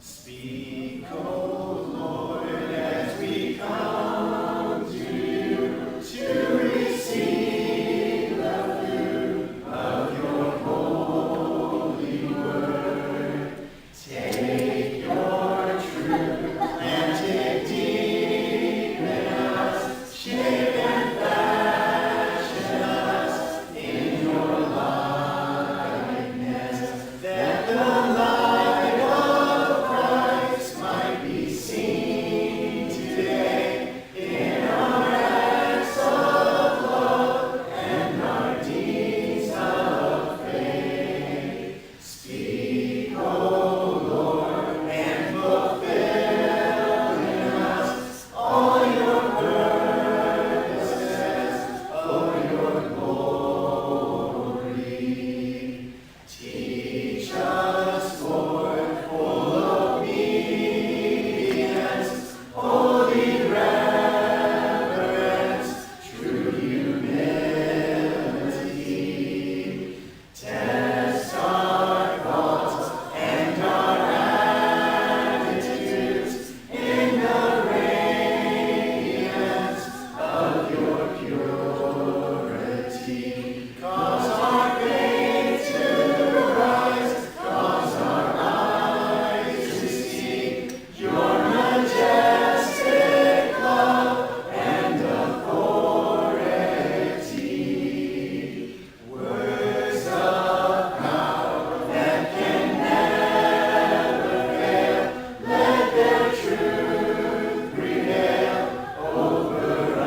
Speak, O Lord, as we come to you to receive the fruit of your holy word. Take your truth and dig deep in us, shape and fashion us in your likeness, that the light of Christ might be seen today in our acts of love and our deeds of faith. Speak, O Lord, and fulfill in us all your purposes for your glory. Teach us, Lord, full obedience, holy reverence, true humility. Test our thoughts and our attitudes in the radiance of your purity. Cause our faith to rise, cause our eyes to see your majestic love and authority. Words of power that can never fail, let their truth prevail over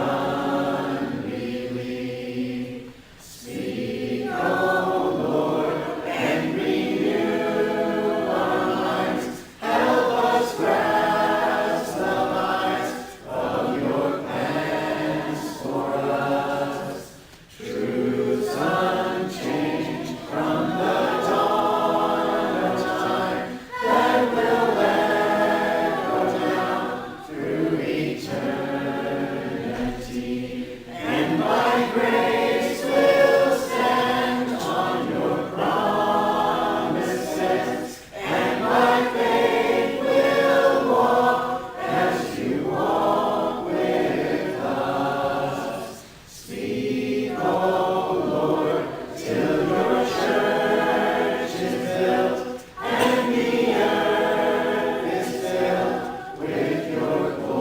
unbelief. Speak, O Lord, and renew our minds. Help us grasp the minds of your plans for us. Truths unchanged from the dawn of time that will echo down through eternity. And by grace will stand on your promises, and by faith will walk as you walk with us. Speak, O Lord, till your church is built and the earth is filled with your glory.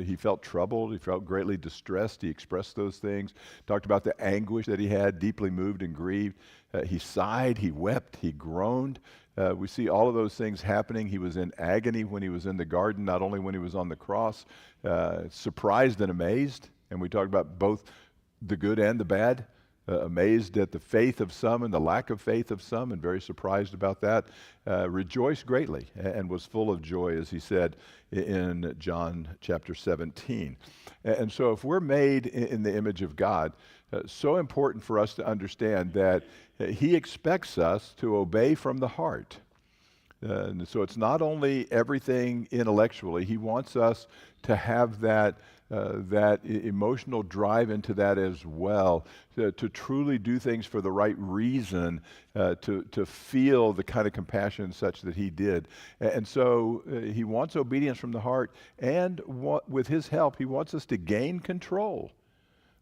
He felt troubled. He felt greatly distressed. He expressed those things, talked about the anguish that he had, deeply moved and grieved. He sighed, he wept, he groaned. We see all of those things happening. He was in agony when he was in the garden, not only when he was on the cross, surprised and amazed. And we talked about both the good and the bad. amazed at the faith of some and the lack of faith of some, and very surprised about that. Rejoiced greatly and was full of joy, as he said in John chapter 17. And so if we're made in the image of God, so important for us to understand that he expects us to obey from the heart. And so it's not only everything intellectually. He wants us to have that emotional drive into that as well, to truly do things for the right reason, to feel the kind of compassion such that he did. And so he wants obedience from the heart, and with his help, he wants us to gain control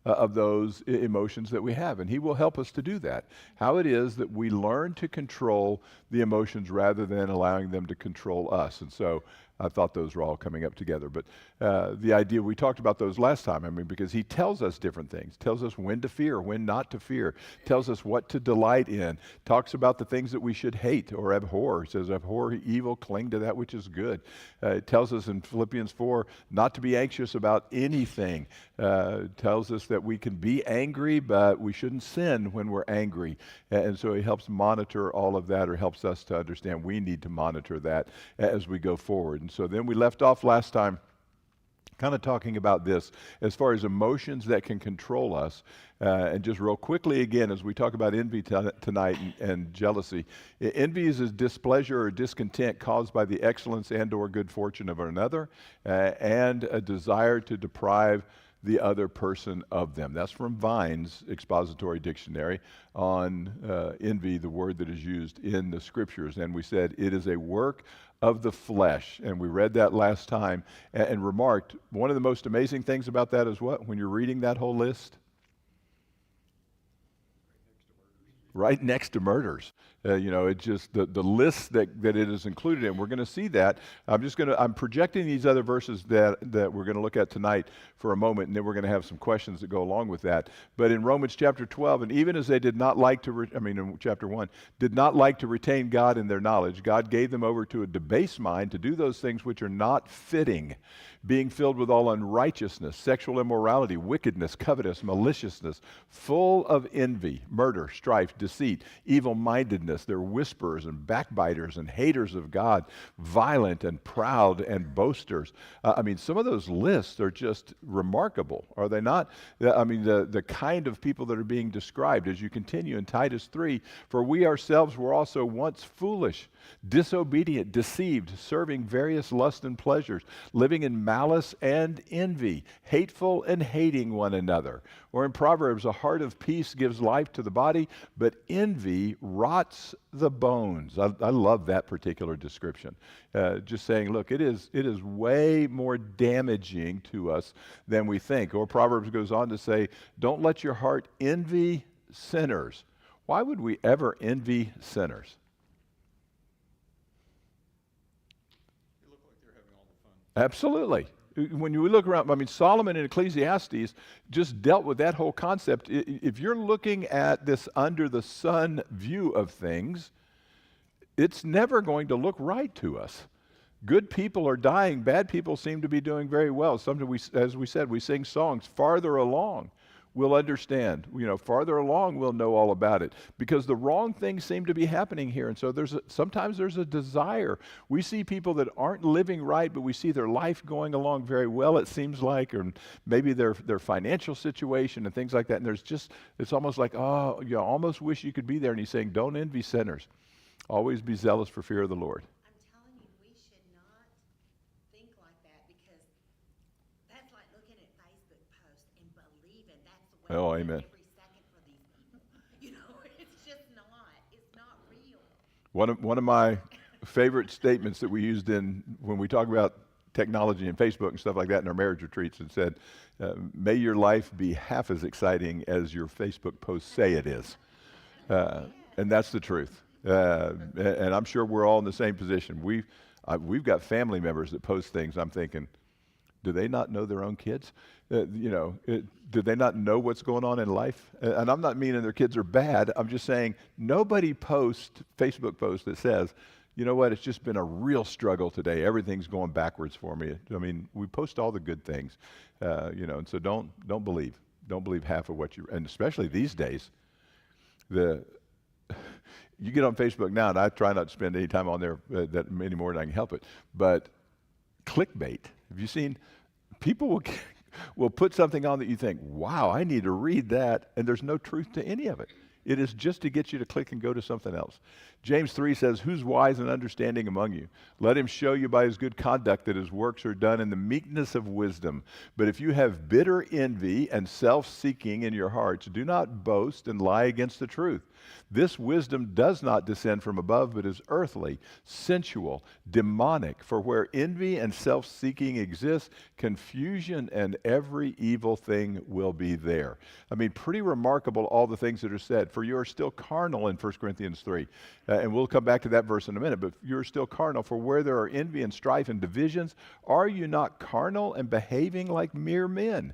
of those emotions that we have. And he will help us to do that. How it is that we learn to control the emotions rather than allowing them to control us. And so I thought those were all coming up together. But the idea, we talked about those last time, because he tells us different things, tells us when to fear, when not to fear, tells us what to delight in, talks about the things that we should hate or abhor. He says, abhor evil, cling to that which is good. It tells us in Philippians 4 not to be anxious about anything. Tells us that we can be angry, but we shouldn't sin when we're angry. And so he helps monitor all of that, or helps us to understand we need to monitor that as we go forward. And so then we left off last time kind of talking about this as far as emotions that can control us. And just real quickly again, as we talk about envy tonight and jealousy, envy is a displeasure or discontent caused by the excellence and or good fortune of another, and a desire to deprive the other person of them. That's from Vine's expository dictionary on envy, the word that is used in the scriptures. And we said it is a work of the flesh. And we read that last time and remarked one of the most amazing things about that is what? When you're reading that whole list? Right next to murders. It's just the list that it is included in. We're going to see that. I'm projecting these other verses that we're going to look at tonight for a moment, and then we're going to have some questions that go along with that. But in Romans chapter 12, and even as they did not like to, in chapter 1, did not like to retain God in their knowledge, God gave them over to a debased mind to do those things which are not fitting, being filled with all unrighteousness, sexual immorality, wickedness, covetous, maliciousness, full of envy, murder, strife, deceit, evil-mindedness. They're whisperers and backbiters and haters of God, violent and proud and boasters. Some of those lists are just remarkable, are they not? The kind of people that are being described as you continue in Titus 3, for we ourselves were also once foolish, disobedient, deceived, serving various lusts and pleasures, living in malice and envy, hateful and hating one another. Or in Proverbs, a heart of peace gives life to the body, but envy rots the bones. I love that particular description. Just saying, look, it is way more damaging to us than we think. Or Proverbs goes on to say, don't let your heart envy sinners. Why would we ever envy sinners? They look like they're having all the fun. Absolutely. When you look around, Solomon in Ecclesiastes just dealt with that whole concept. If you're looking at this under the sun view of things, it's never going to look right to us. Good people are dying. Bad people seem to be doing very well. Sometimes, as we said, we sing songs. Farther along, we'll understand. Farther along, we'll know all about it, because the wrong things seem to be happening here. And so sometimes there's a desire. We see people that aren't living right, but we see their life going along very well, it seems like, or maybe their financial situation and things like that. And it's almost like, oh, you almost wish you could be there. And he's saying, don't envy sinners. Always be zealous for fear of the Lord. I'm telling you, we should not think like that, because that's like looking at Facebook posts and believing that's the way Oh, to live amen. every second for these people. It's just not. It's not real. One of my favorite statements that we used when we talk about technology and Facebook and stuff like that in our marriage retreats, and said, may your life be half as exciting as your Facebook posts say it is. And that's the truth. And I'm sure we're all in the same position. We've got family members that post things. I'm thinking, do they not know their own kids? Do they not know what's going on in life? And I'm not meaning their kids are bad. I'm just saying nobody posts Facebook post that says, you know what, it's just been a real struggle today. Everything's going backwards for me. We post all the good things, and so don't believe. Don't believe half of what you, and especially these days, you get on Facebook now, and I try not to spend any time on there that any more than I can help it, but clickbait. Have you seen, people will put something on that you think, wow, I need to read that, and there's no truth to any of it. It is just to get you to click and go to something else. James 3 says, who's wise and understanding among you? Let him show you by his good conduct that his works are done in the meekness of wisdom. But if you have bitter envy and self-seeking in your hearts, do not boast and lie against the truth. This wisdom does not descend from above, but is earthly, sensual, demonic. For where envy and self-seeking exist, confusion and every evil thing will be there. I mean, pretty remarkable, all the things that are said. For you are still carnal in 1 Corinthians 3. And we'll come back to that verse in a minute. But you're still carnal. For where there are envy and strife and divisions, are you not carnal and behaving like mere men?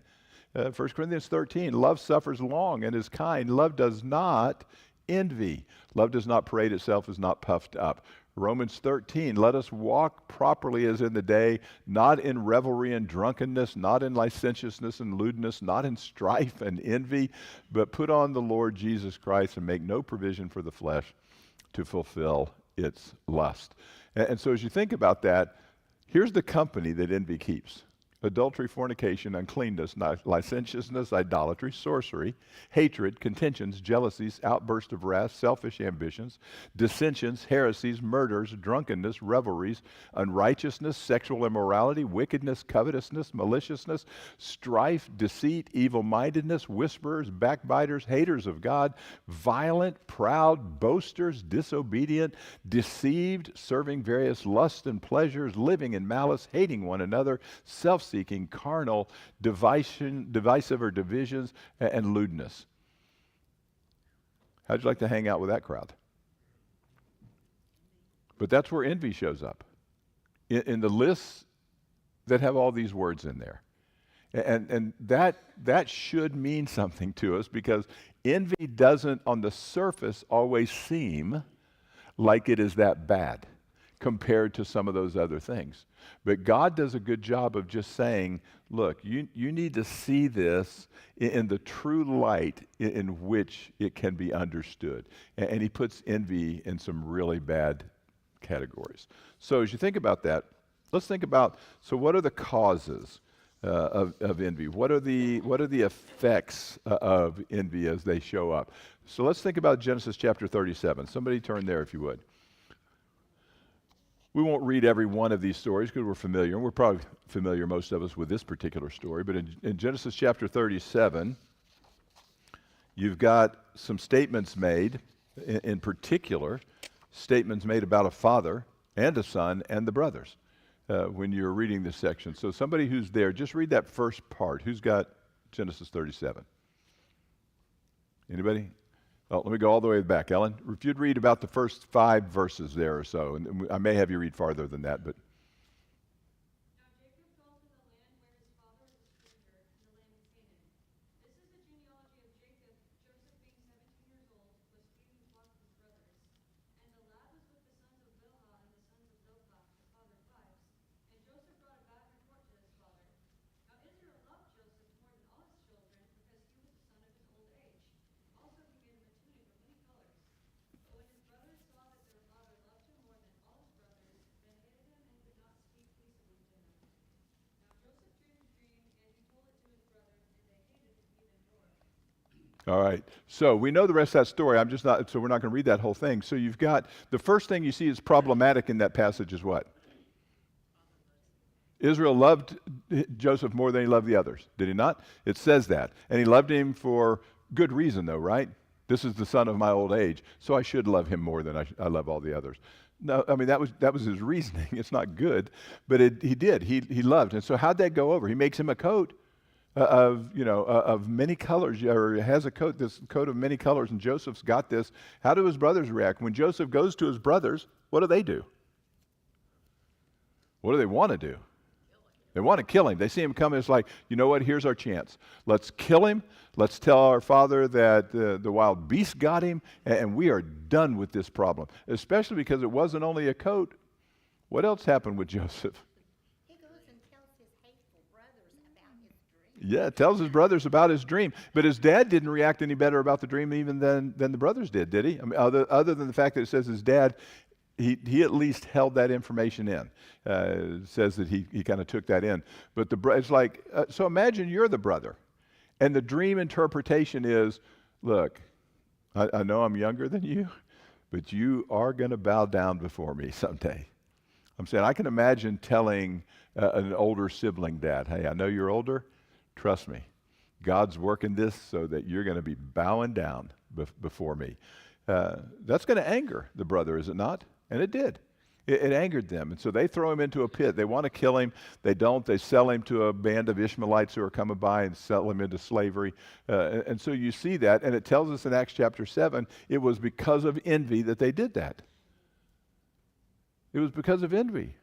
1 Corinthians 13, love suffers long and is kind. Love does not envy. Love does not parade itself, is not puffed up. Romans 13, let us walk properly as in the day, not in revelry and drunkenness, not in licentiousness and lewdness, not in strife and envy, but put on the Lord Jesus Christ and make no provision for the flesh to fulfill its lust. And so as you think about that, here's the company that envy keeps. Adultery, fornication, uncleanness, licentiousness, idolatry, sorcery, hatred, contentions, jealousies, outbursts of wrath, selfish ambitions, dissensions, heresies, murders, drunkenness, revelries, unrighteousness, sexual immorality, wickedness, covetousness, maliciousness, strife, deceit, evil-mindedness, whisperers, backbiters, haters of God, violent, proud, boasters, disobedient, deceived, serving various lusts and pleasures, living in malice, hating one another, self-seeking, carnal, divisive or divisions, and lewdness. How'd you like to hang out with that crowd? But that's where envy shows up. In the lists that have all these words in there. And that should mean something to us, because envy doesn't on the surface always seem like it is that bad compared to some of those other things. But God does a good job of just saying, look, you need to see this in the true light in which it can be understood. And he puts envy in some really bad categories. So as you think about that, let's think about, so what are the causes of envy? What are the effects of envy as they show up? So let's think about Genesis chapter 37. Somebody turn there if you would. We won't read every one of these stories because we're familiar. We're probably familiar, most of us, with this particular story. But in Genesis chapter 37, you've got some statements made, in particular, statements made about a father and a son and the brothers when you're reading this section. So somebody who's there, just read that first part. Who's got Genesis 37? Anybody? Oh, let me go all the way back. Ellen, if you'd read about the first 5 verses there or so, and I may have you read farther than that, but. Now Jacob dwelt in the land where his father was a stranger, in the land of Canaan. This is the genealogy of Jacob. Joseph, being 17 years old, was feeding the flock of his brothers. And the lad was with the sons of Bilhah and the sons of Zilpah, the father's wives. And Joseph brought a bad report to his father. Now Israel loved Joseph more than all his children, because he was the son of his old age. Also he made him a tunic of many colors. But when his brothers saw that their father loved him more than all his brothers, they hated him and could not speak peaceably to him. Now Joseph dreamed a dream, and he told it to his brothers, and they hated him even more. All right. So we know the rest of that story. So we're not going to read that whole thing. So you've got, the first thing you see is problematic in that passage is what? Israel loved Joseph more than he loved the others. Did he not? It says that. And he loved him for good reason, though, right? This is the son of my old age, so I should love him more than I love all the others. No, I mean, that was his reasoning. It's not good, but he did. He loved. And so how'd that go over? He makes him a coat of many colors, or has a coat, this coat of many colors, and Joseph's got this. How do his brothers react? When Joseph goes to his brothers, what do? What do they want to do? They want to kill him. They see him coming. It's like, you know what? Here's our chance. Let's kill him. Let's tell our father that the wild beast got him, and we are done with this problem. Especially because it wasn't only a coat. What else happened with Joseph? He goes and tells his hateful brothers about his dream. Yeah, it tells his brothers about his dream. But his dad didn't react any better about the dream even than the brothers did he? I mean, other than the fact that it says his dad, he at least held that information in. It says that he kind of took that in. But it's like, so imagine you're the brother. And the dream interpretation is, look, I know I'm younger than you, but you are going to bow down before me someday. I'm saying I can imagine telling an older sibling dad, hey, I know you're older. Trust me, God's working this so that you're going to be bowing down before me. That's going to anger the brother, is it not? And it did. It angered them. And so they throw him into a pit. They want to kill him. They don't. They sell him to a band of Ishmaelites who are coming by and sell him into slavery. And so you see that. And it tells us in Acts chapter 7, it was because of envy that they did that. It was because of envy.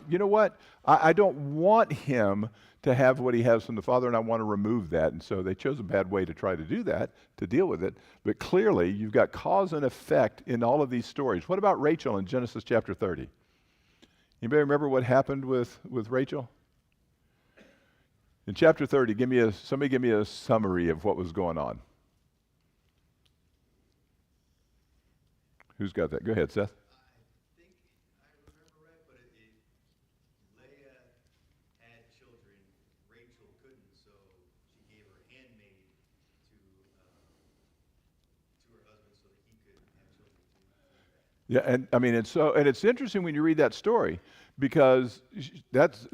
You know what? I don't want him to have what he has from the Father, and I want to remove that. And so they chose a bad way to try to do that, to deal with it. But clearly, you've got cause and effect in all of these stories. What about Rachel in Genesis chapter 30? Anybody remember what happened with Rachel? In chapter 30, somebody give me a summary of what was going on. Who's got that? Go ahead, Seth. Yeah, and I mean, and it's interesting when you read that story because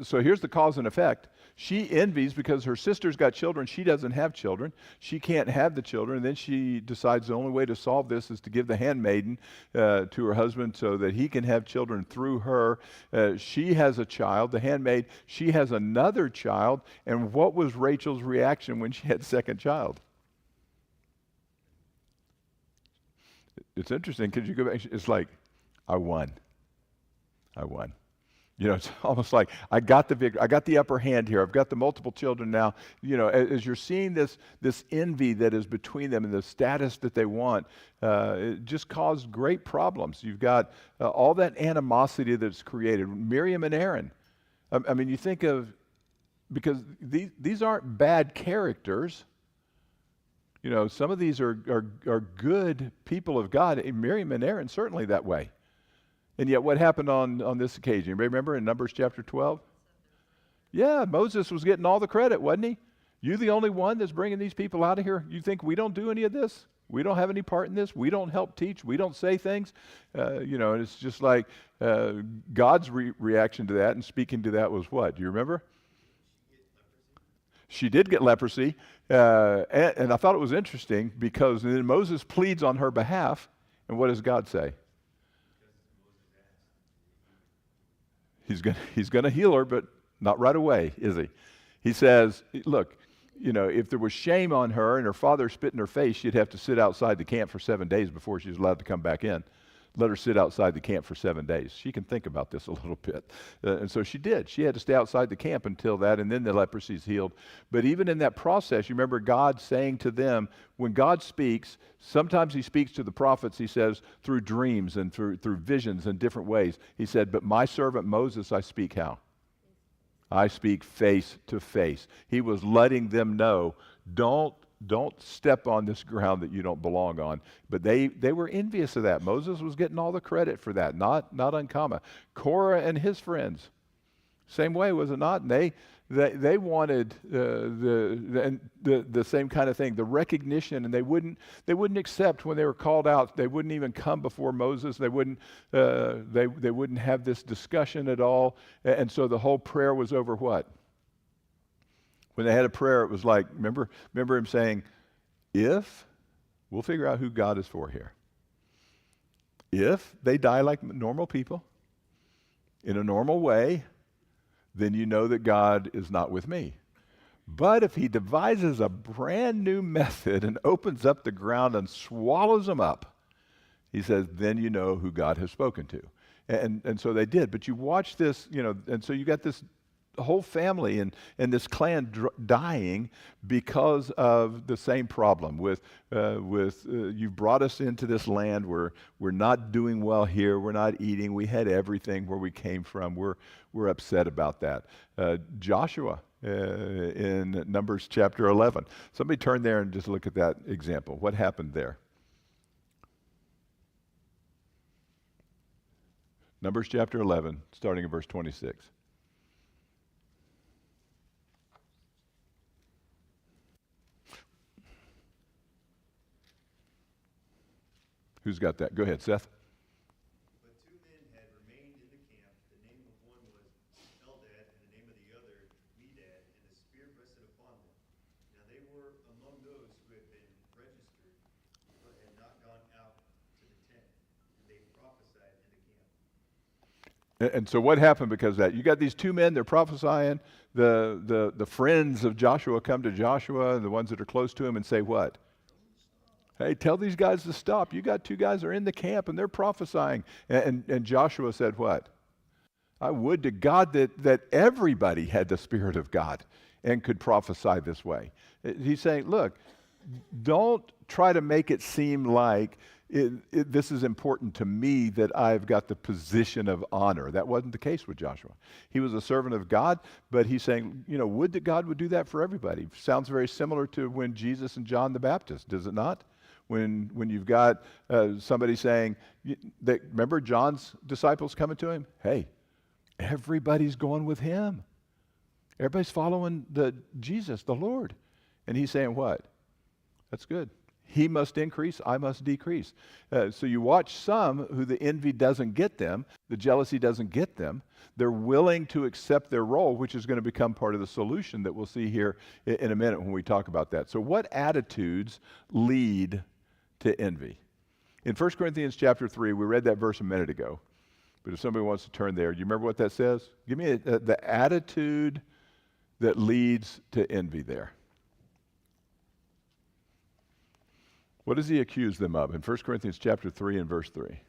so here's the cause and effect. She envies because her sister's got children. She doesn't have children. She can't have the children. And then she decides the only way to solve this is to give the handmaiden to her husband so that he can have children through her. She has a child, the handmaid. She has another child. And what was Rachel's reaction when she had second child? It's interesting because you go back, it's like, I won. You know, it's almost like I got the victory. I got the upper hand here. I've got the multiple children now. You know, as you're seeing this envy that is between them and the status that they want, it just caused great problems. You've got all that animosity that's created. Miriam and Aaron. I mean, you think of, because these aren't bad characters. You know, some of these are good people of God. Miriam and Aaron, certainly that way. And yet what happened on this occasion? Anybody remember in Numbers chapter 12? Yeah, Moses was getting all the credit, wasn't he? You the only one that's bringing these people out of here? You think we don't do any of this? We don't have any part in this? We don't help teach? We don't say things? You know, and it's just like God's reaction to that and speaking to that was what? Do you remember? She did get leprosy, and I thought it was interesting because then Moses pleads on her behalf, and what does God say? He's going to heal her, but not right away, is he? He says, look, you know, if there was shame on her and her father spit in her face, she'd have to sit outside the camp for 7 days before she was allowed to come back in. Let her sit outside the camp for 7 days. She can think about this a little bit. And so she did. She had to stay outside the camp until that, and then the leprosy's healed. But even in that process, you remember God saying to them, when God speaks, sometimes he speaks to the prophets, he says, through dreams and through visions in different ways. He said, but my servant Moses I speak how? I speak face to face. He was letting them know, don't step on this ground that you don't belong on. But they were envious of that. Moses was getting all the credit for that, not uncommon. Korah and his friends, same way, was it not? And they wanted the same kind of thing, the recognition, and they wouldn't accept when they were called out. They wouldn't even come before Moses. They wouldn't have this discussion at all. And so the whole prayer was over what? When they had a prayer, it was like, remember him saying, if, we'll figure out who God is for here. If they die like normal people, in a normal way, then you know that God is not with me. But if he devises a brand new method and opens up the ground and swallows them up, he says, then you know who God has spoken to. And so they did. But you watch this, you know, and so you got this whole family and this clan dying because of the same problem with you brought us into this land where we're not doing well here, we're not eating, we had everything where we came from, we're upset about that. Joshua in Numbers chapter 11. Somebody turn there and just look at that example. What happened there? Numbers chapter 11, starting in verse 26. Who's got that? Go ahead, Seth. But two men had remained in the camp. The name of one was Eldad, and the name of the other Medad, and the spear rested upon them. Now they were among those who had been registered, but had not gone out to the tent, and they prophesied in the camp. And so what happened because of that? You got these two men, they're prophesying. The friends of Joshua come to Joshua, the ones that are close to him, and say what? Hey, tell these guys to stop. You got two guys that are in the camp and they're prophesying. And Joshua said what? I would to God that everybody had the Spirit of God and could prophesy this way. He's saying, look, don't try to make it seem like this is important to me that I've got the position of honor. That wasn't the case with Joshua. He was a servant of God, but he's saying, would that God would do that for everybody. Sounds very similar to when Jesus and John the Baptist, does it not? When you've got somebody saying, remember John's disciples coming to him? Hey, everybody's going with him. Everybody's following Jesus, the Lord. And he's saying what? That's good. He must increase, I must decrease. So you watch some who the envy doesn't get them, the jealousy doesn't get them. They're willing to accept their role, which is going to become part of the solution that we'll see here in a minute when we talk about that. So what attitudes lead to envy? In 1 Corinthians chapter 3, we read that verse a minute ago. But if somebody wants to turn there, do you remember what that says? Give me the attitude that leads to envy there. What does he accuse them of in 1 Corinthians chapter 3 and verse 3?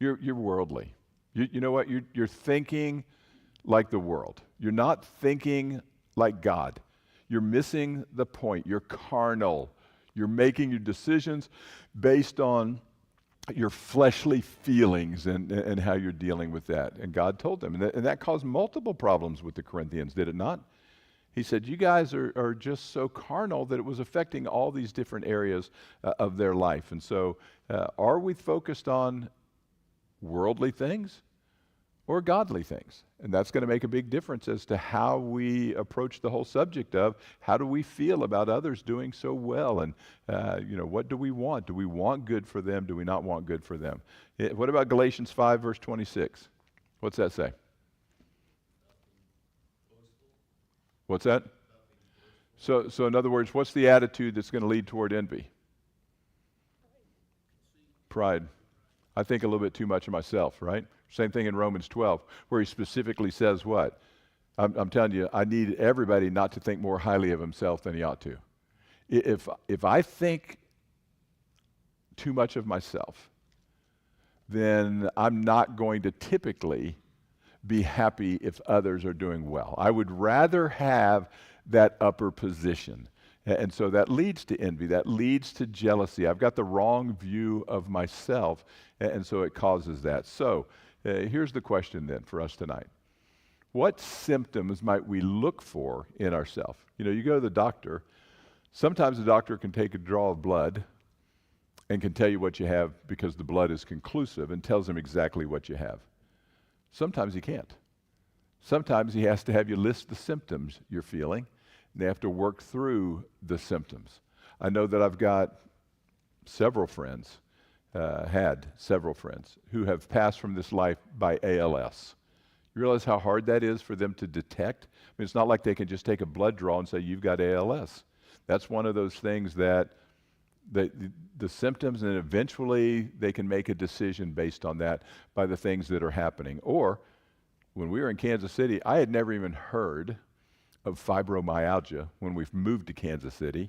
You're worldly. You know what? You're thinking like the world. You're not thinking like God. You're missing the point. You're carnal. You're making your decisions based on your fleshly feelings and how you're dealing with that. And God told them. And that caused multiple problems with the Corinthians, did it not? He said, you guys are just so carnal that it was affecting all these different areas of their life. And so are we focused on worldly things or godly things? And that's going to make a big difference as to how we approach the whole subject of how do we feel about others doing so well, and what do we want? Do we want good for them? Do we not want good for them? What about Galatians 5 verse 26? What's that say? What's that? So in other words, what's the attitude that's going to lead toward envy? Pride. I think a little bit too much of myself, right? Same thing in Romans 12, where he specifically says what? I'm telling you, I need everybody not to think more highly of himself than he ought to. If I think too much of myself, then I'm not going to typically be happy if others are doing well. I would rather have that upper position. And so that leads to envy. That leads to jealousy. I've got the wrong view of myself, and so it causes that. So here's the question then for us tonight. What symptoms might we look for in ourselves? You go to the doctor. Sometimes the doctor can take a draw of blood and can tell you what you have because the blood is conclusive and tells him exactly what you have. Sometimes he can't. Sometimes he has to have you list the symptoms you're feeling, and they have to work through the symptoms. I know that I've got several friends, had several friends, who have passed from this life by ALS. You realize how hard that is for them to detect? I mean, it's not like they can just take a blood draw and say, you've got ALS. That's one of those things that the symptoms, and eventually they can make a decision based on that by the things that are happening. Or when we were in Kansas City, I had never even heard of fibromyalgia when we moved to Kansas City,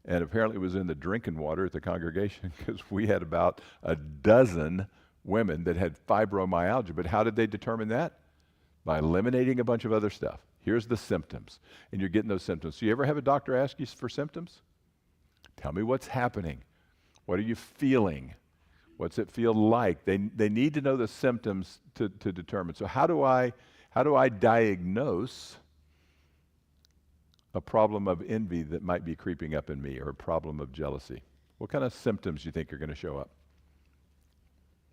and apparently it was in the drinking water at the congregation because we had about a dozen women that had fibromyalgia. But how did they determine that? By eliminating a bunch of other stuff. Here's the symptoms, and you're getting those symptoms. So you ever have a doctor ask you for symptoms? Tell me what's happening. What are you feeling? What's it feel like? They need to know the symptoms to determine. So how do I diagnose a problem of envy that might be creeping up in me, or a problem of jealousy? What kind of symptoms do you think are going to show up?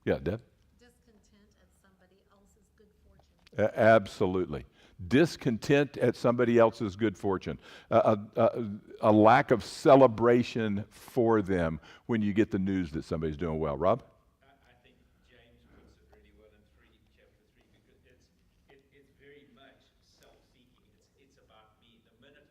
Yeah, Deb? Discontent at somebody else's good fortune. Absolutely. Discontent at somebody else's good fortune. A lack of celebration for them when you get the news that somebody's doing well. Rob? I think James puts it really well in chapter 3, because it's very much self-seeking. It's about me. The minute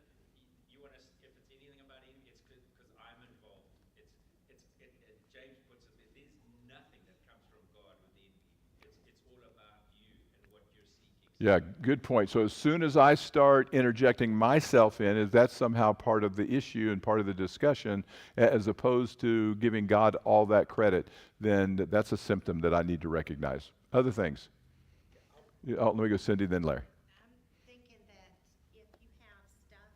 you want to, if it's anything about him, it's because I'm involved. James puts it, there's nothing that comes from God with envy. It's all about you and what you're seeking. Yeah, good point. So as soon as I start interjecting myself in, is that somehow part of the issue and part of the discussion, as opposed to giving God all that credit, then that's a symptom that I need to recognize. Other things? Yeah, let me go Cindy, then Larry. I'm thinking that if you have stuff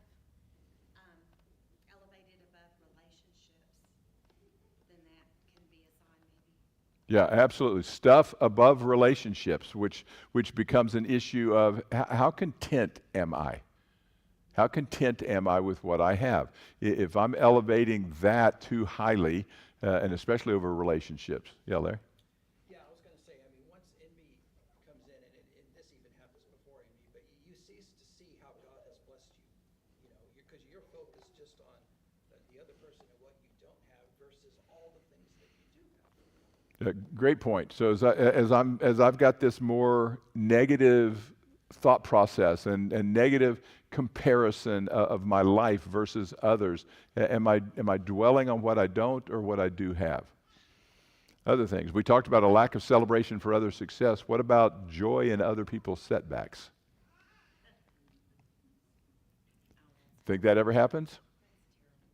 elevated above relationships, then that can be a sign maybe. Yeah, absolutely. Stuff above relationships, which becomes an issue of how content am I? How content am I with what I have? If I'm elevating that too highly, and especially over relationships. Yeah, Larry? Yeah, I was going to say, I mean, once envy comes in, and this even happens before envy, but you cease to see how God has blessed you, because you're focused just on the other person and what you don't have versus all the things that you do have. Great point. So as I've got this more negative thought process and negative comparison of my life versus others, am I dwelling on what I don't or what I do have? Other things. We talked about a lack of celebration for other success. What about joy in other people's setbacks? Think that ever happens?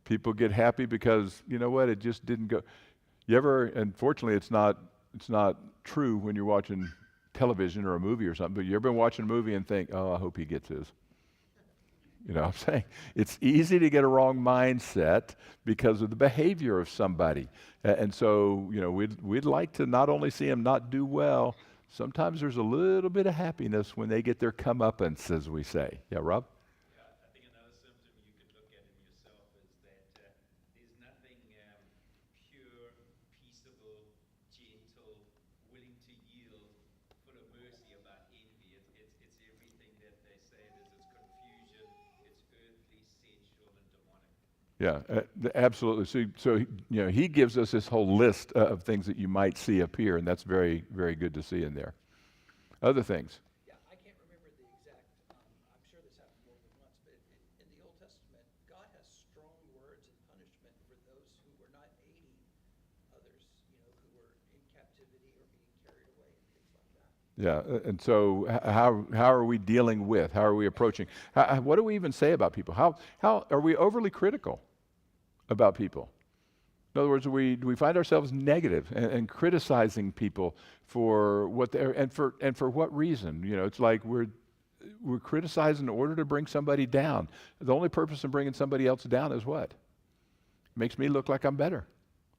People get happy because, you know what, it just didn't go. You ever, unfortunately it's not true when you're watching television or a movie or something, but you ever been watching a movie and think, oh, I hope he gets his? You know what I'm saying? It's easy to get a wrong mindset because of the behavior of somebody. And so, we'd like to not only see him not do well, sometimes there's a little bit of happiness when they get their comeuppance, as we say. Yeah, Rob? Yeah, I think another symptom you could look at in yourself is that there's nothing pure, peaceable, gentle, willing to yield, full of mercy about envy. It's everything that they say it is. It's confusion, it's earthly, sensual, and demonic. Yeah, absolutely. So he gives us this whole list of things that you might see appear, and that's very, very good to see in there. Other things? Yeah, I can't remember the exact, I'm sure this happened more than once, but in the Old Testament, God has strong words and punishment for those who were not aiding others, who were in captivity or being carried away and things like that. Yeah, and so how are we dealing with? How are we approaching? What do we even say about people? How are we overly critical about people? In other words, do we find ourselves negative and criticizing people for what they're and for what reason? It's like we're criticizing in order to bring somebody down. The only purpose in bringing somebody else down is what? Makes me look like I'm better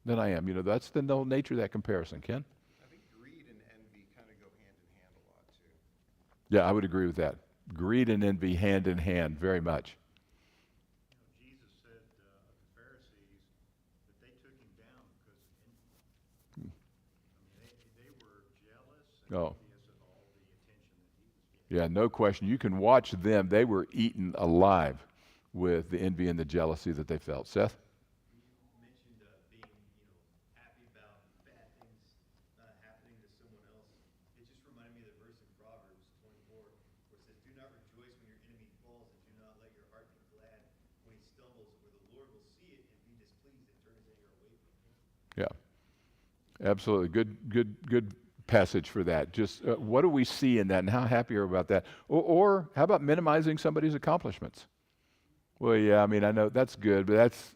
than I am. That's the whole nature of that comparison. Ken? I think greed and envy kind of go hand in hand a lot too. Yeah, I would agree with that. Greed and envy hand in hand, very much. Jesus said of the Pharisees that they took him down because of envy. I mean, they were jealous and Oh. envious of all the attention that he was getting. Yeah, no question. You can watch them. They were eaten alive with the envy and the jealousy that they felt. Seth? You mentioned being, happy about bad things not happening to someone else. It just reminded me of the verse in Proverbs 24 where it says, "Do not rejoice when your enemy falls, and do not let your heart be glad when he stumbles, for the Lord will see it and be displeased and turn his anger away from him." Yeah, absolutely. Good passage for that. Just what do we see in that, and how happy are we about that? Or how about minimizing somebody's accomplishments? Well, yeah, I mean, I know that's good, but that's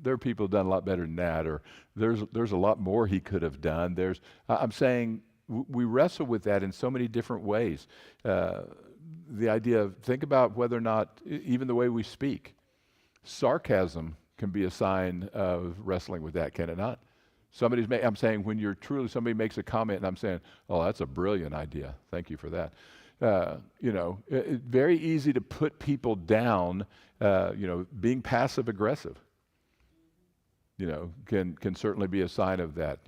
there are people who've done a lot better than that, or there's a lot more he could have done. I'm saying we wrestle with that in so many different ways. The idea of, think about whether or not, even the way we speak, sarcasm can be a sign of wrestling with that, can it not? I'm saying when somebody makes a comment and I'm saying, oh, that's a brilliant idea. Thank you for that. It's very easy to put people down, being passive aggressive. Can certainly be a sign of that.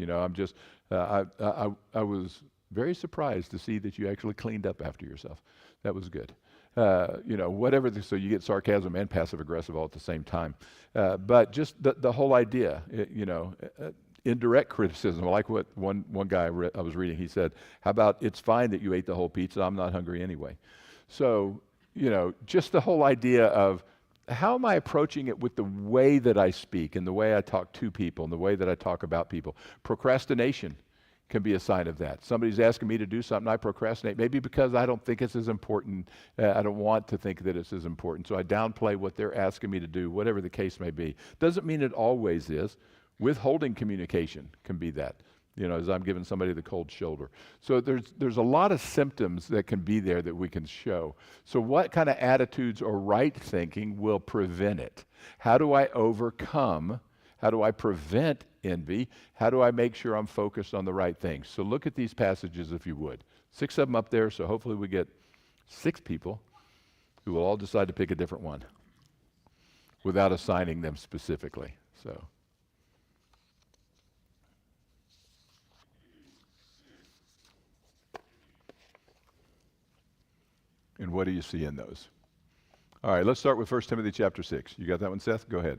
I was very surprised to see that you actually cleaned up after yourself. That was good. So you get sarcasm and passive aggressive all at the same time. But just the whole idea, indirect criticism, like what one guy I was reading, he said, how about it's fine that you ate the whole pizza, I'm not hungry anyway. So, just the whole idea of how am I approaching it with the way that I speak and the way I talk to people and the way that I talk about people. Procrastination can be a sign of that. Somebody's asking me to do something, I procrastinate, maybe because I don't think it's as important. I don't want to think that it's as important. So I downplay what they're asking me to do, whatever the case may be. Doesn't mean it always is. Withholding communication can be that, as I'm giving somebody the cold shoulder. So there's a lot of symptoms that can be there that we can show. So what kind of attitudes or right thinking will prevent it? How do I overcome? How do I prevent envy? How do I make sure I'm focused on the right things? So look at these passages if you would. 6 of them up there, so hopefully we get 6 people who will all decide to pick a different one without assigning them specifically. So. And what do you see in those? All right, let's start with 1 Timothy chapter 6. You got that one, Seth? Go ahead.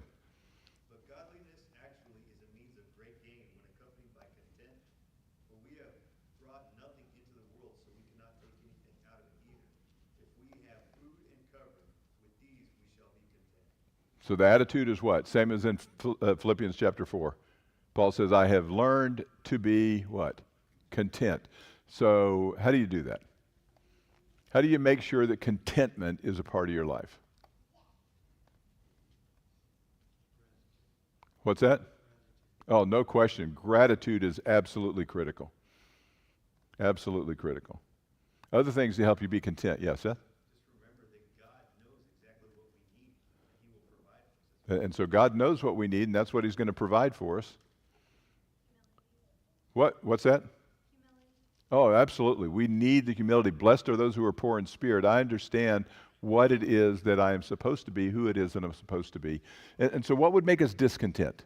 But godliness actually is a means of great gain when accompanied by content. For we have brought nothing into the world, so we cannot take anything out of it either. If we have food and cover, with these we shall be content. So the attitude is what? Same as in Philippians chapter 4. Paul says, I have learned to be what? Content. So how do you do that? How do you make sure that contentment is a part of your life? What's that? Oh, no question. Gratitude is absolutely critical. Absolutely critical. Other things to help you be content. Yes, Seth? Just remember that God knows exactly what we need, and He will provide for us. And so God knows what we need, and that's what He's going to provide for us. What's that? Oh, absolutely. We need the humility. Blessed are those who are poor in spirit. I understand what it is that I am supposed to be, who it is that I'm supposed to be. And so what would make us discontent?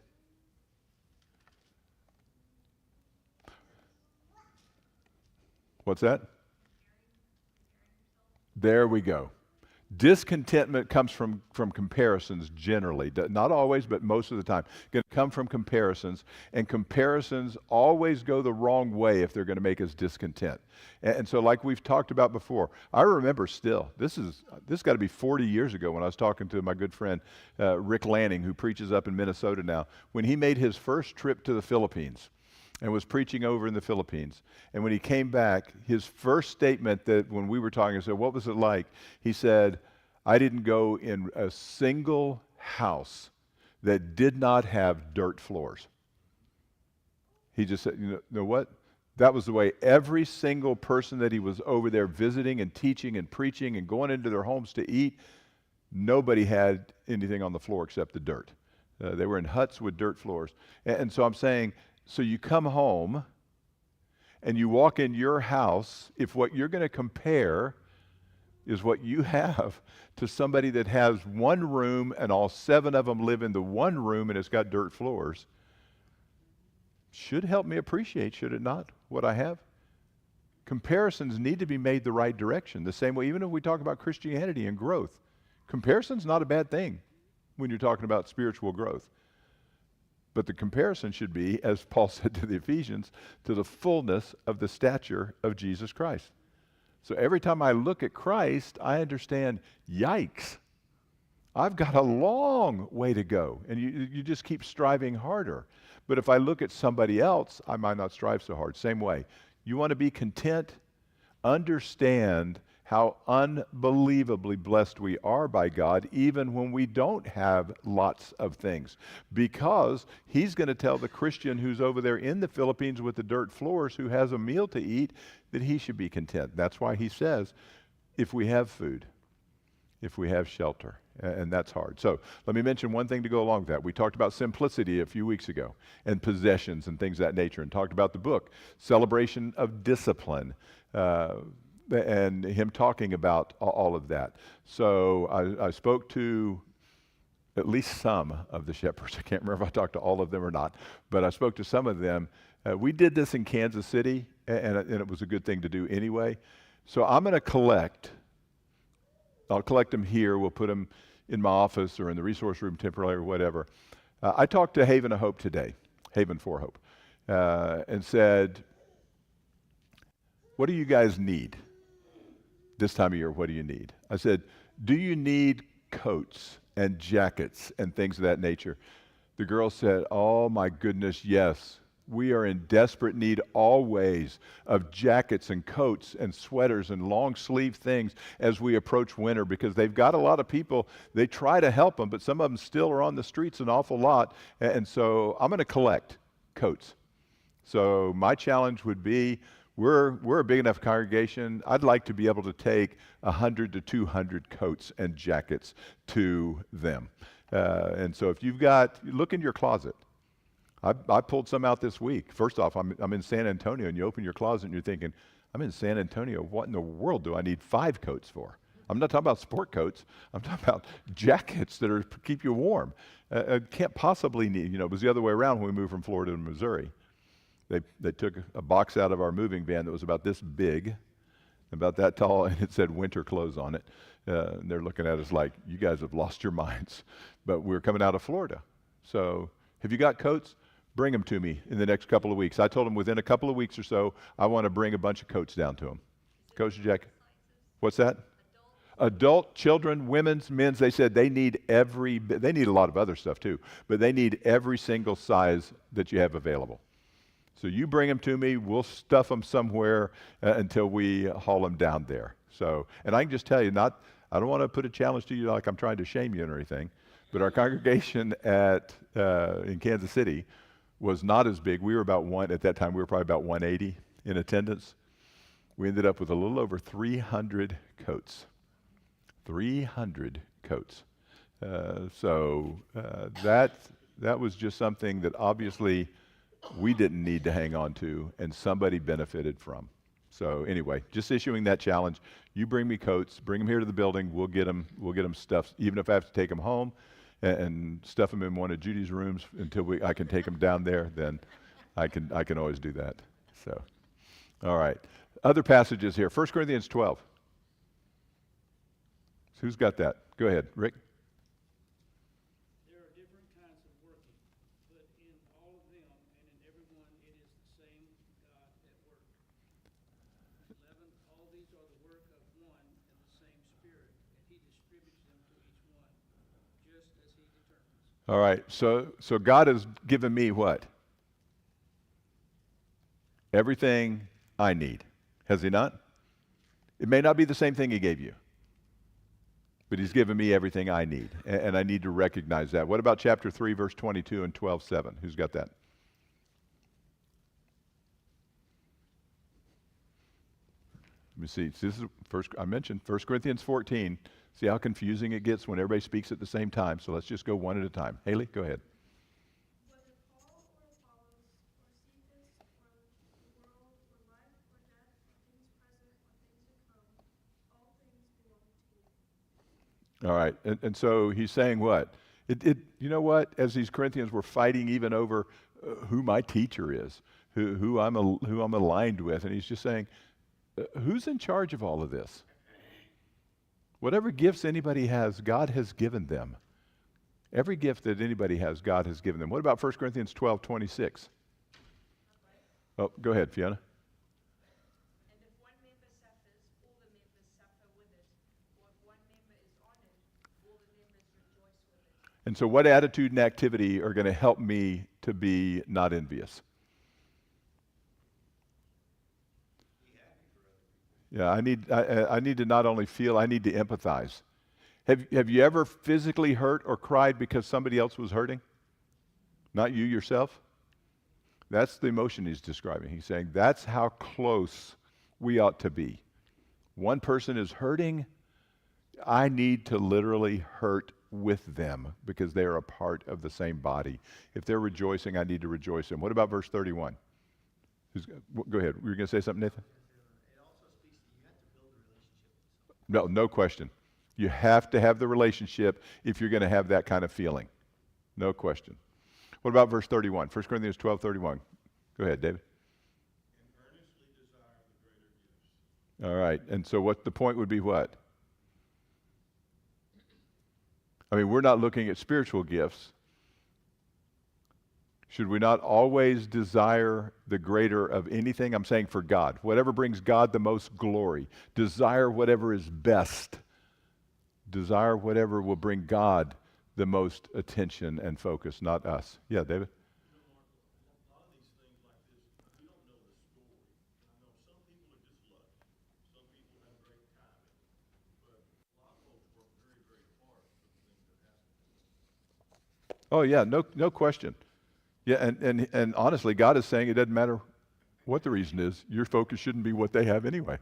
What's that? There we go. Discontentment comes from comparisons generally. Not always, but most of the time. Going to come from comparisons, and comparisons always go the wrong way if they're going to make us discontent. And so like we've talked about before, I remember still, this got to be 40 years ago when I was talking to my good friend Rick Lanning, who preaches up in Minnesota now, when he made his first trip to the Philippines and was preaching over in the Philippines. And when he came back, his first statement that when we were talking, I said, what was it like? He said, I didn't go in a single house that did not have dirt floors. He just said, you know what? That was the way every single person that he was over there visiting and teaching and preaching and going into their homes to eat, nobody had anything on the floor except the dirt. They were in huts with dirt floors. And so I'm saying, so you come home and you walk in your house, if what you're going to compare is what you have to somebody that has one room and all 7 of them live in the one room and it's got dirt floors, should help me appreciate, should it not, what I have? Comparisons need to be made the right direction. The same way, even if we talk about Christianity and growth, comparison's not a bad thing when you're talking about spiritual growth. But the comparison should be, as Paul said to the Ephesians, to the fullness of the stature of Jesus Christ. So every time I look at Christ, I understand, yikes, I've got a long way to go. And you just keep striving harder. But if I look at somebody else, I might not strive so hard. Same way. You want to be content? Understand how unbelievably blessed we are by God, even when we don't have lots of things. Because He's going to tell the Christian who's over there in the Philippines with the dirt floors, who has a meal to eat, that he should be content. That's why He says, if we have food, if we have shelter, and that's hard. So let me mention one thing to go along with that. We talked about simplicity a few weeks ago, and possessions and things of that nature, and talked about the book, Celebration of Discipline, and him talking about all of that. So I spoke to at least some of the shepherds. I can't remember if I talked to all of them or not, but I spoke to some of them. We did this in Kansas City, and it was a good thing to do anyway. So I'm going to collect. I'll collect them here. We'll put them in my office or in the resource room temporarily or whatever. I talked to Haven of Hope today, Haven for Hope, and said, what do you guys need this time of year? What do you need? I said, do you need coats and jackets and things of that nature? The girl said, oh my goodness, yes. We are in desperate need always of jackets and coats and sweaters and long sleeve things as we approach winter, because they've got a lot of people. They try to help them, but some of them still are on the streets an awful lot. And so I'm going to collect coats. So my challenge would be, we're a big enough congregation. I'd like to be able to take 100 to 200 coats and jackets to them. And so if you've got, look in your closet. I pulled some out this week. First off, I'm in San Antonio, and you open your closet and you're thinking, I'm in San Antonio. What in the world do I need 5 coats for? I'm not talking about sport coats. I'm talking about jackets that are keep you warm. Can't possibly need, it was the other way around when we moved from Florida to Missouri. They took a box out of our moving van that was about this big, about that tall, and it said winter clothes on it. And they're looking at us like, you guys have lost your minds. But we're coming out of Florida. So have you got coats? Bring them to me in the next couple of weeks. I told them within a couple of weeks or so, I want to bring a bunch of coats down to them. Coach Jack, what's that? Adult, children, women's, men's. They said they need they need a lot of other stuff too, but they need every single size that you have available. So you bring them to me, we'll stuff them somewhere until we haul them down there. So, and I can just tell you, I don't want to put a challenge to you like I'm trying to shame you or anything, but our congregation in Kansas City was not as big. We were at that time, we were probably about 180 in attendance. We ended up with a little over 300 coats. 300 coats. So that was just something that obviously we didn't need to hang on to, and somebody benefited from. So anyway, just issuing that challenge. You bring me coats, bring them here to the building. We'll get them stuffed, even if I have to take them home and stuff them in one of Judy's rooms until I can take them down there. Then I can always do that. So, all right. Other passages here. 1 Corinthians 12. Who's got that? Go ahead, Rick. There are different kinds of working, but in all of them and in every one it is the same God at work. 11, all these are the work of one and the same Spirit, and he distributes them to each one, just as he determines. All right, so God has given me what? Everything I need. Has he not? It may not be the same thing he gave you, but he's given me everything I need, and I need to recognize that. What about chapter 3, verse 22 and 12:7? Who's got that? Let me see. This is I mentioned 1 Corinthians 14. See how confusing it gets when everybody speaks at the same time. So let's just go one at a time. Haley, go ahead. Whether Paul or Apollos or Cephas or the world or life or death or things present or things to come, all things belong to you. All right, and so he's saying what? You know what? As these Corinthians were fighting even over who my teacher is, who I'm aligned with, and he's just saying, who's in charge of all of this? Whatever gifts anybody has, God has given them. Every gift that anybody has, God has given them. What about 1 Corinthians 12:26? Oh, go ahead, Fiona. And if one member suffers, all the members suffer with it. Or if one member is honored, all the members rejoice with it. And so what attitude and activity are going to help me to be not envious? Yeah, I need to not only feel, I need to empathize. Have you ever physically hurt or cried because somebody else was hurting? Not you yourself? That's the emotion he's describing. He's saying that's how close we ought to be. One person is hurting, I need to literally hurt with them because they are a part of the same body. If they're rejoicing, I need to rejoice in. What about verse 31? Go ahead. Were you going to say something, Nathan? No, no question. You have to have the relationship if you're going to have that kind of feeling. No question. What about verse 31? 1 Corinthians 12:31. Go ahead, David. All right. And so what the point would be what? I mean, we're not looking at spiritual gifts. Should we not always desire the greater of anything? I'm saying for God. Whatever brings God the most glory. Desire whatever is best. Desire whatever will bring God the most attention and focus, not us. Yeah, David? Oh, yeah, no question. Yeah, and honestly, God is saying it doesn't matter what the reason is. Your focus shouldn't be what they have anyway.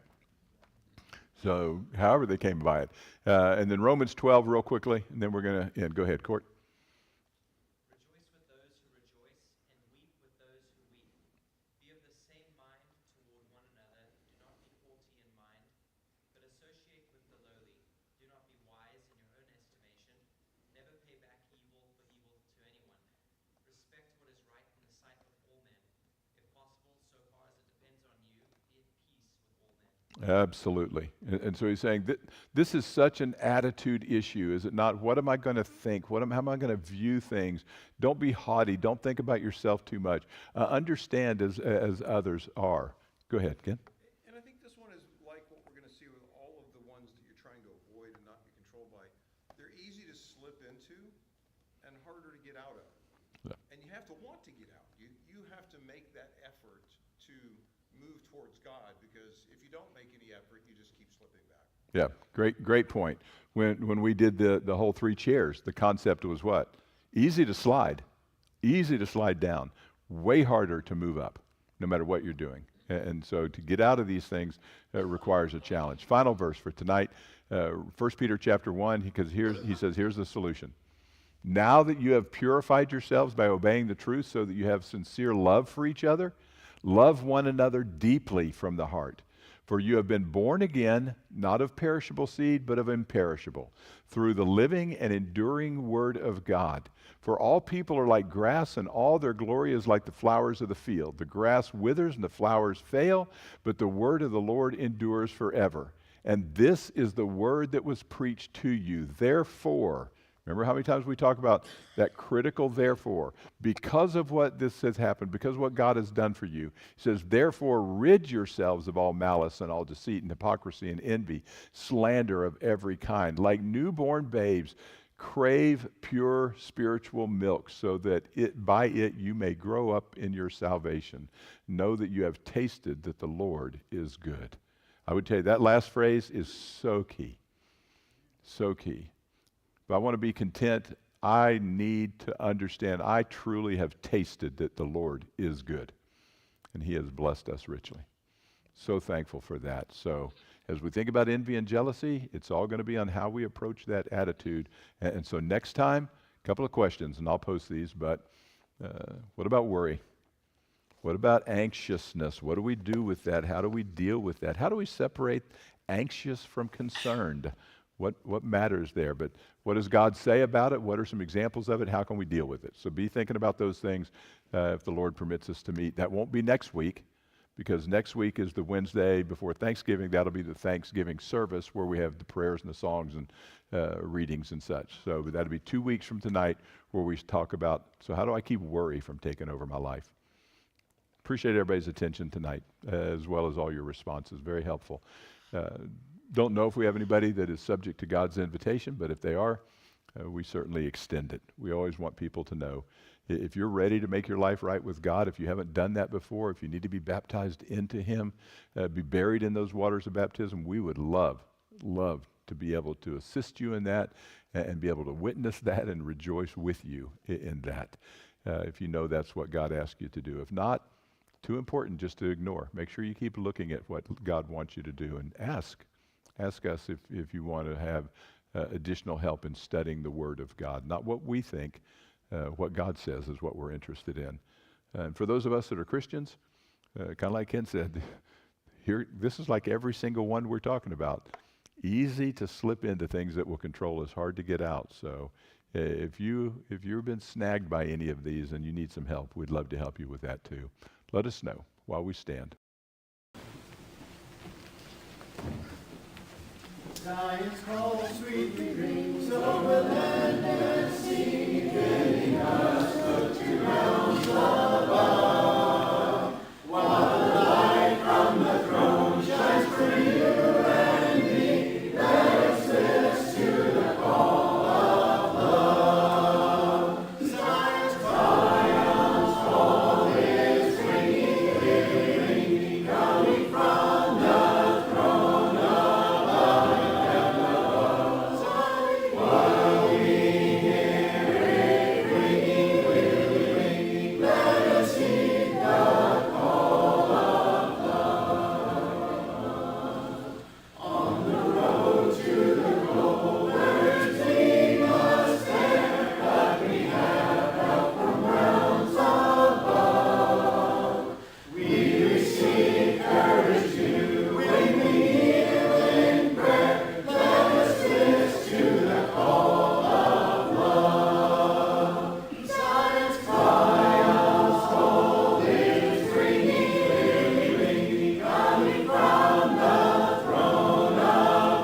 So, however they came by it. And then Romans 12 real quickly, and then we're going to end. Go ahead, Court. Rejoice with those who rejoice, and weep with those who weep. Be of the same mind toward one another. Do not be haughty in mind, but associate with the lowly. Do not be wise in your own estimation. Never pay back evil for evil to anyone. Respect what is right in the sight of all men. If possible, so far as it depends on you, be at peace with all men. Absolutely. And so he's saying that this is such an attitude issue, is it not? What am I going to think? How am I going to view things? Don't be haughty. Don't think about yourself too much. Understand as others are. Go ahead, Ken. And I think this one is like what we're going to see with all of the ones that you're trying to avoid and not be controlled by. They're easy to slip into and harder to get out of. Yeah. And you have to want to get out. You have to make that effort to move towards God, because if you don't make any effort, you just keep slipping back. Yeah, great point. When we did the whole 3 chairs, the concept was what? Easy to slide down, way harder to move up, no matter what you're doing. And so to get out of these things requires a challenge. Final verse for tonight, 1 Peter chapter 1, because he says, here's the solution. Now that you have purified yourselves by obeying the truth so that you have sincere love for each other, love one another deeply from the heart. For you have been born again, not of perishable seed, but of imperishable, through the living and enduring word of God. For all people are like grass, and all their glory is like the flowers of the field. The grass withers and the flowers fail, but the word of the Lord endures forever. And this is the word that was preached to you. Therefore, remember how many times we talk about that critical therefore? Because of what this has happened, because of what God has done for you, he says, therefore rid yourselves of all malice and all deceit and hypocrisy and envy, slander of every kind. Like newborn babes, crave pure spiritual milk so that by it you may grow up in your salvation. Know that you have tasted that the Lord is good. I would tell you that last phrase is so key. So key. If I want to be content, I need to understand I truly have tasted that the Lord is good. And he has blessed us richly. So thankful for that. So as we think about envy and jealousy, it's all going to be on how we approach that attitude. And so next time, a couple of questions, and I'll post these, but what about worry? What about anxiousness? What do we do with that? How do we deal with that? How do we separate anxious from concerned? What matters there? But what does God say about it? What are some examples of it? How can we deal with it? So be thinking about those things if the Lord permits us to meet. That won't be next week, because next week is the Wednesday before Thanksgiving. That'll be the Thanksgiving service where we have the prayers and the songs and readings and such. So that'll be 2 weeks from tonight where we talk about, so how do I keep worry from taking over my life? Appreciate everybody's attention tonight, as well as all your responses. Very helpful. Don't know if we have anybody that is subject to God's invitation, but if they are, we certainly extend it. We always want people to know. If you're ready to make your life right with God, if you haven't done that before, if you need to be baptized into Him, be buried in those waters of baptism, we would love to be able to assist you in that and be able to witness that and rejoice with you in that. If you know that's what God asked you to do. If not, too important just to ignore. Make sure you keep looking at what God wants you to do and ask ask us if you want to have additional help in studying the Word of God. Not what we think, what God says is what we're interested in. And for those of us that are Christians, kind of like Ken said, here, this is like every single one we're talking about. Easy to slip into things that will control us, hard to get out. So if you've been snagged by any of these and you need some help, we'd love to help you with that too. Let us know while we stand. Zion's call sweetly rings over land and sea, bidding us look to realms above. While the light from the throne shines for you and me, let us listen to the call of love. Zion's call is ringing, ringing, coming from the throne above. While we hear it ringing, ringing, let us heed the call of love. On the road to the goal, words lead us there, but we have help from realms above. We receive courage too when we kneel in prayer. Let us listen to the call of love. Zion's call is ringing, ringing, ringing, coming from the throne above.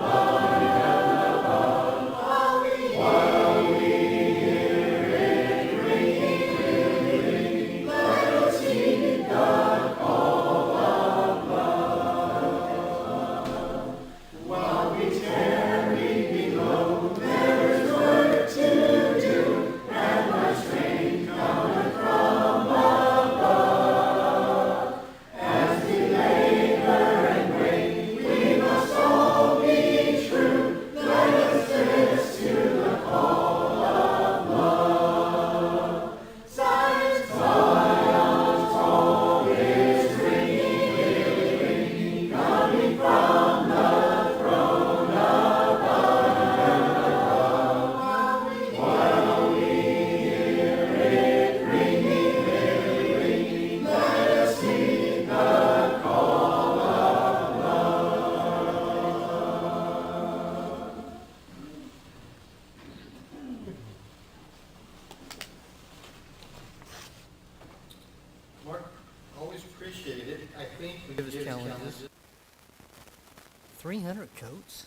While we hear it ringing, ringing, ringing, let us heed the call of love. While we tarry below, there is work to do, and our strength cometh from above. As we labor and wait, we must all be true. Let us listen to the call of love. Zion's call is ringing, ringing, ringing, coming from the throne above. While we hear it ringing, ringing, ringing, let us heed the call of love. Mark, always appreciate it. I think we Give us give challenges. 300 coats?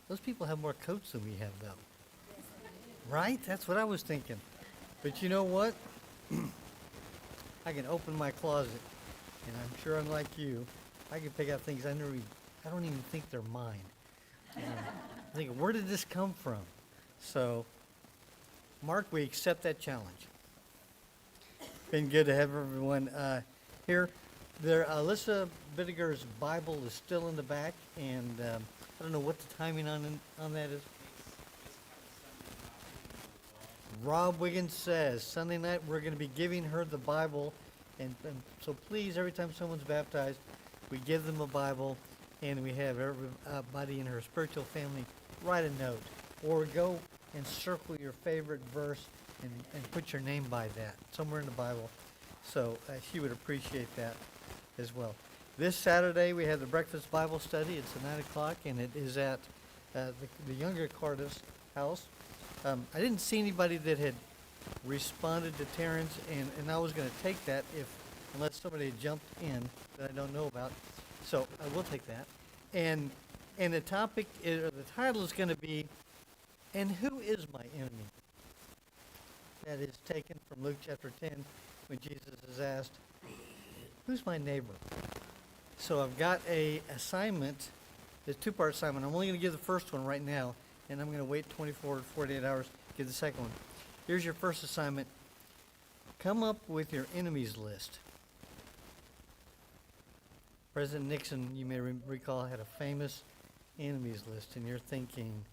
Those people have more coats than we have, though. Right? That's what I was thinking. But you know what? I can open my closet, and I'm sure unlike you, I can pick out things I don't even think they're mine. And I'm thinking, where did this come from? So, Mark, we accept that challenge. Been good to have everyone here. Alyssa Bittiger's Bible is still in the back, and I don't know what the timing on that is. Rob Wiggins says Sunday night we're going to be giving her the Bible, and so please, every time someone's baptized, we give them a Bible, and we have everybody in her spiritual family write a note, or go and circle your favorite verse and put your name by that somewhere in the Bible. So she would appreciate that as well. This Saturday we have the breakfast Bible study. It's at 9 o'clock, and it is at the younger Carter's house. I didn't see anybody that had responded to Terrence, and I was going to take that unless somebody had jumped in that I don't know about. So I will take that. And the topic is, or the title is going to be, "And Who is My Enemy?" That is taken from Luke chapter 10, when Jesus is asked, "Who's my neighbor?" So I've got a assignment. It's a two-part assignment. I'm only going to give the first one right now, and I'm going to wait 24 to 48 hours to give the second one. Here's your first assignment. Come up with your enemies list. President Nixon, you may recall, had a famous enemies list, and you're thinking,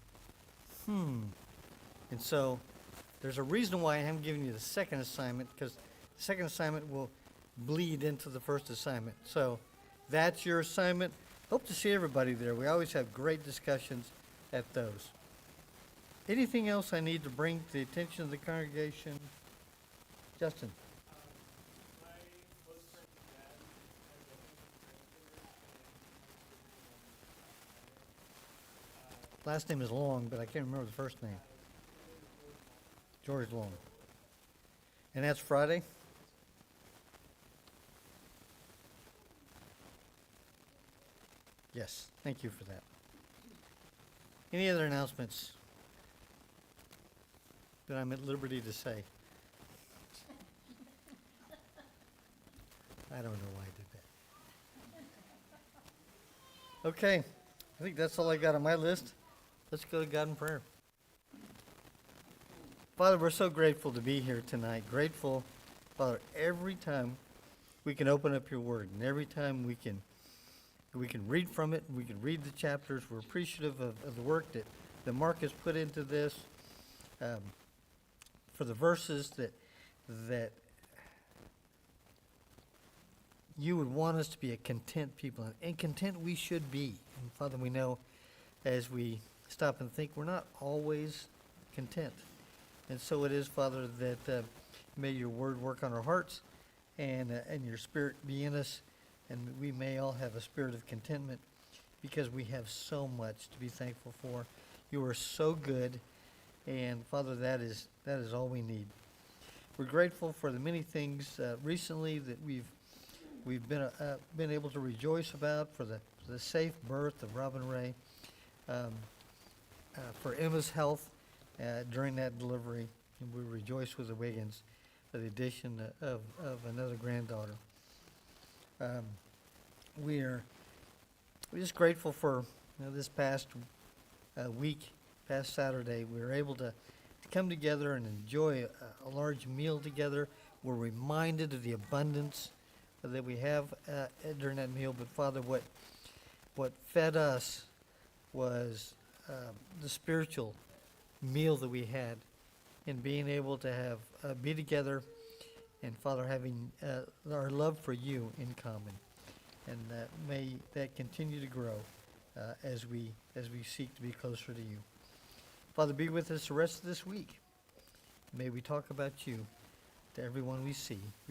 And so there's a reason why I haven't given you the second assignment, because the second assignment will bleed into the first assignment. So that's your assignment. Hope to see everybody there. We always have great discussions at those. Anything else I need to bring to the attention of the congregation? Justin? My close friend and dad has a transfer Last name is Long, but I can't remember the first name. George Long. And that's Friday? Yes, thank you for that. Any other announcements that I'm at liberty to say? I don't know why I did that. Okay, I think that's all I got on my list. Let's go to God in prayer. Father, we're so grateful to be here tonight. Grateful, Father, every time we can open up your word and every time we can read from it, we can read the chapters. We're appreciative of the work that Mark has put into this, for the verses that you would want us to be a content people, and content we should be. And Father, we know as we stop and think, we're not always content. And so it is, Father, that may your word work on our hearts and your spirit be in us, and we may all have a spirit of contentment because we have so much to be thankful for. You are so good, and Father, that is all we need. We're grateful for the many things recently that we've been able to rejoice about, for the safe birth of Robin Ray, for Emma's health during that delivery, and we rejoice with the Wiggins for the addition of another granddaughter. We're just grateful for this past week, past Saturday, we were able to come together and enjoy a large meal together. We're reminded of the abundance that we have during that meal. But Father, what fed us was the spiritual meal that we had, in being able to have be together, and Father, having our love for you in common, and may that continue to grow as we seek to be closer to you. Father, be with us the rest of this week. May we talk about you to everyone we see.